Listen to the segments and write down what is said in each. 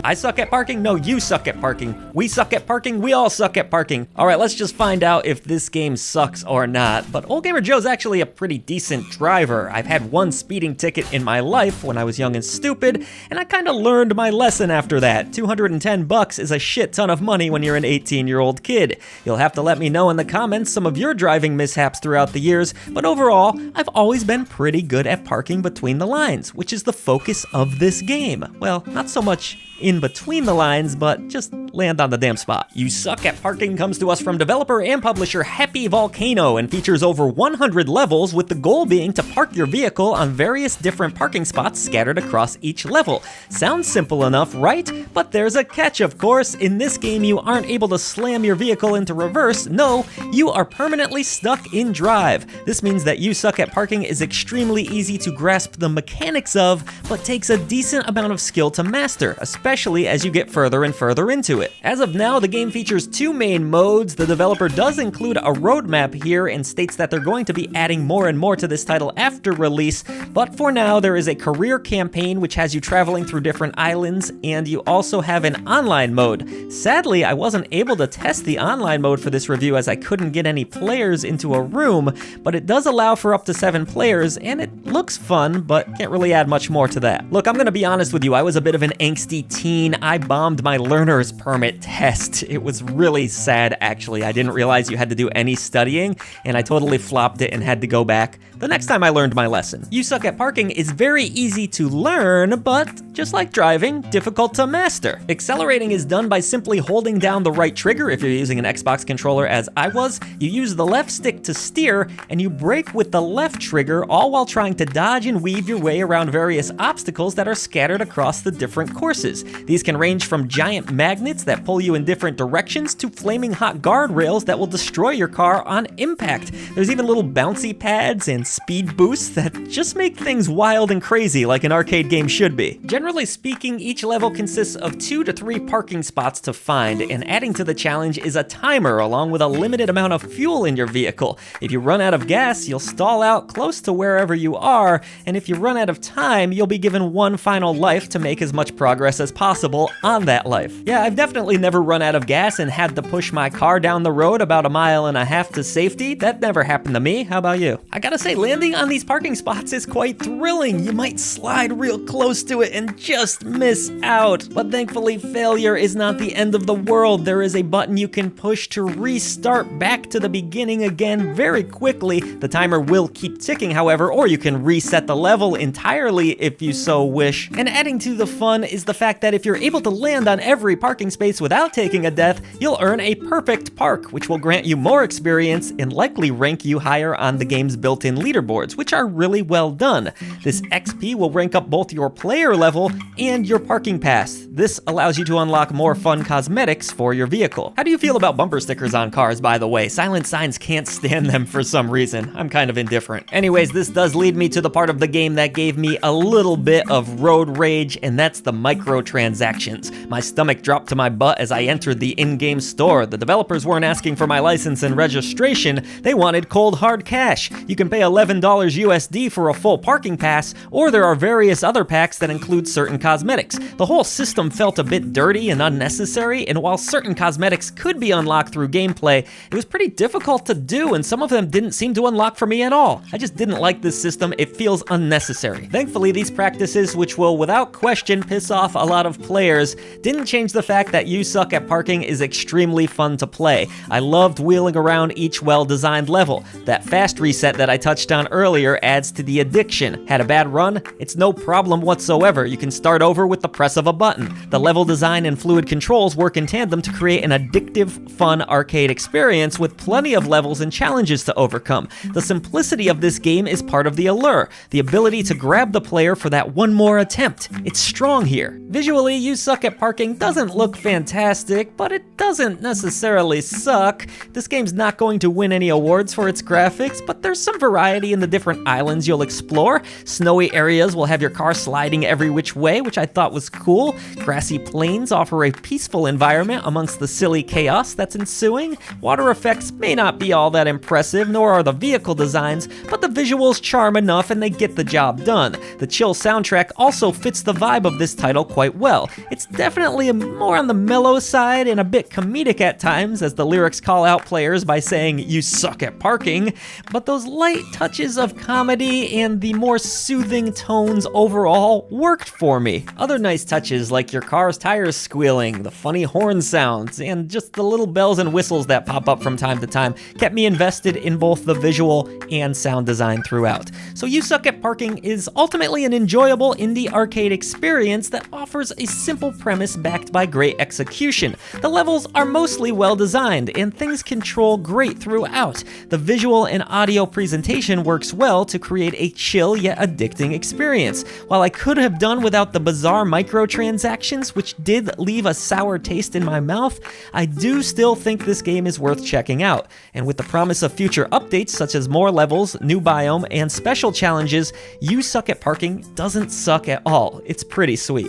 I suck at parking? No, you suck at parking. We suck at parking? We all suck at parking. All right, let's just find out if this game sucks or not. But Old Gamer Joe's actually a pretty decent driver. I've had one speeding ticket in my life when I was young and stupid, and I kind of learned my lesson after that. $210 is a shit ton of money when you're an 18-year-old kid. You'll have to let me know in the comments some of your driving mishaps throughout the years, but overall, I've always been pretty good at parking between the lines, which is the focus of this game. Well, not so much in between the lines, but just land on the damn spot. You Suck at Parking comes to us from developer and publisher Happy Volcano and features over 100 levels, with the goal being to park your vehicle on various different parking spots scattered across each level. Sounds simple enough, right? But there's a catch, of course. In this game, you aren't able to slam your vehicle into reverse. No, you are permanently stuck in drive. This means that You Suck at Parking is extremely easy to grasp the mechanics of, but takes a decent amount of skill to master, especially as you get further and further into it. As of now, the game features two main modes. The developer does include a roadmap here and states that they're going to be adding more and more to this title after release, but for now there is a career campaign which has you traveling through different islands, and you also have an online mode. Sadly, I wasn't able to test the online mode for this review as I couldn't get any players into a room, but it does allow for up to 7 players, and it looks fun, but can't really add much more to that. Look, I'm gonna be honest with you, I was a bit of an angsty teen. I bombed my learner's permit test. It was really sad, actually. I didn't realize you had to do any studying, and I totally flopped it and had to go back the next time I learned my lesson. You Suck at Parking is very easy to learn, but just like driving, difficult to master. Accelerating is done by simply holding down the right trigger if you're using an Xbox controller, as I was. You use the left stick to steer, and you brake with the left trigger, all while trying to dodge and weave your way around various obstacles that are scattered across the different courses. These can range from giant magnets that pull you in different directions to flaming hot guardrails that will destroy your car on impact. There's even little bouncy pads and speed boosts that just make things wild and crazy like an arcade game should be. Generally speaking, each level consists of 2 to 3 parking spots to find, and adding to the challenge is a timer along with a limited amount of fuel in your vehicle. If you run out of gas, you'll stall out close to wherever you are, and if you run out of time, you'll be given one final life to make as much progress as possible on that life. Yeah, I've definitely never run out of gas and had to push my car down the road about 1.5 miles to safety. That never happened to me. How about you? I gotta say, landing on these parking spots is quite thrilling. You might slide real close to it and just miss out. But thankfully, failure is not the end of the world. There is a button you can push to restart back to the beginning again very quickly. The timer will keep ticking, however, or you can reset the level entirely if you so wish. And adding to the fun is the fact that if you're able to land on every parking space without taking a death, you'll earn a perfect park, which will grant you more experience and likely rank you higher on the game's built-in leaderboards, which are really well done. This XP will rank up both your player level and your parking pass. This allows you to unlock more fun cosmetics for your vehicle. How do you feel about bumper stickers on cars, by the way? Silent Signs can't stand them for some reason. I'm kind of indifferent. Anyways, this does lead me to the part of the game that gave me a little bit of road rage, and that's the microtransactions. My stomach dropped to my butt as I entered the in-game store. The developers weren't asking for my license and registration. They wanted cold hard cash. You can pay $11 USD for a full parking pass, or there are various other packs that include certain cosmetics. The whole system felt a bit dirty and unnecessary, and while certain cosmetics could be unlocked through gameplay, it was pretty difficult to do, and some of them didn't seem to unlock for me at all. I just didn't like this system. It feels unnecessary. Thankfully, these practices, which will without question piss off a lot of players, didn't change the fact that You Suck at Parking is extremely fun to play. I loved wheeling around each well-designed level. That fast reset that I touched on earlier adds to the addiction. Had a bad run? It's no problem whatsoever. You can start over with the press of a button. The level design and fluid controls work in tandem to create an addictive, fun arcade experience with plenty of levels and challenges to overcome. The simplicity of this game is part of the allure, the ability to grab the player for that one more attempt. It's strong here. Visually, You Suck at Parking doesn't look fantastic, but it doesn't necessarily suck. This game's not going to win any awards for its graphics, but there's some variety in the different islands you'll explore. Snowy areas will have your car sliding every which way, which I thought was cool. Grassy plains offer a peaceful environment amongst the silly chaos that's ensuing. Water effects may not be all that impressive, nor are the vehicle designs, but the visuals charm enough and they get the job done. The chill soundtrack also fits the vibe of this title quite well. well. It's definitely more on the mellow side and a bit comedic at times, as the lyrics call out players by saying, "You suck at parking," but those light touches of comedy and the more soothing tones overall worked for me. Other nice touches like your car's tires squealing, the funny horn sounds, and just the little bells and whistles that pop up from time to time kept me invested in both the visual and sound design throughout. So You Suck at Parking is ultimately an enjoyable indie arcade experience that offers a simple premise backed by great execution. The levels are mostly well designed and things control great throughout. The visual and audio presentation works well to create a chill yet addicting experience. While I could have done without the bizarre microtransactions, which did leave a sour taste in my mouth, I do still think this game is worth checking out. And with the promise of future updates such as more levels, new biome, and special challenges, You Suck at Parking doesn't suck at all. It's pretty sweet.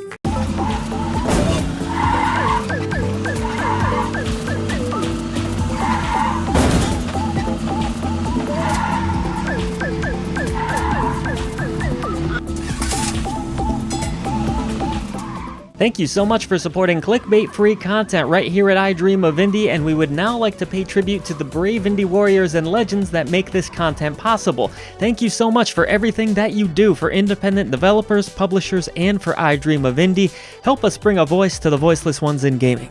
Thank you so much for supporting clickbait-free content right here at I Dream of Indie, and we would now like to pay tribute to the brave indie warriors and legends that make this content possible. Thank you so much for everything that you do for independent developers, publishers, and for I Dream of Indie. Help us bring a voice to the voiceless ones in gaming.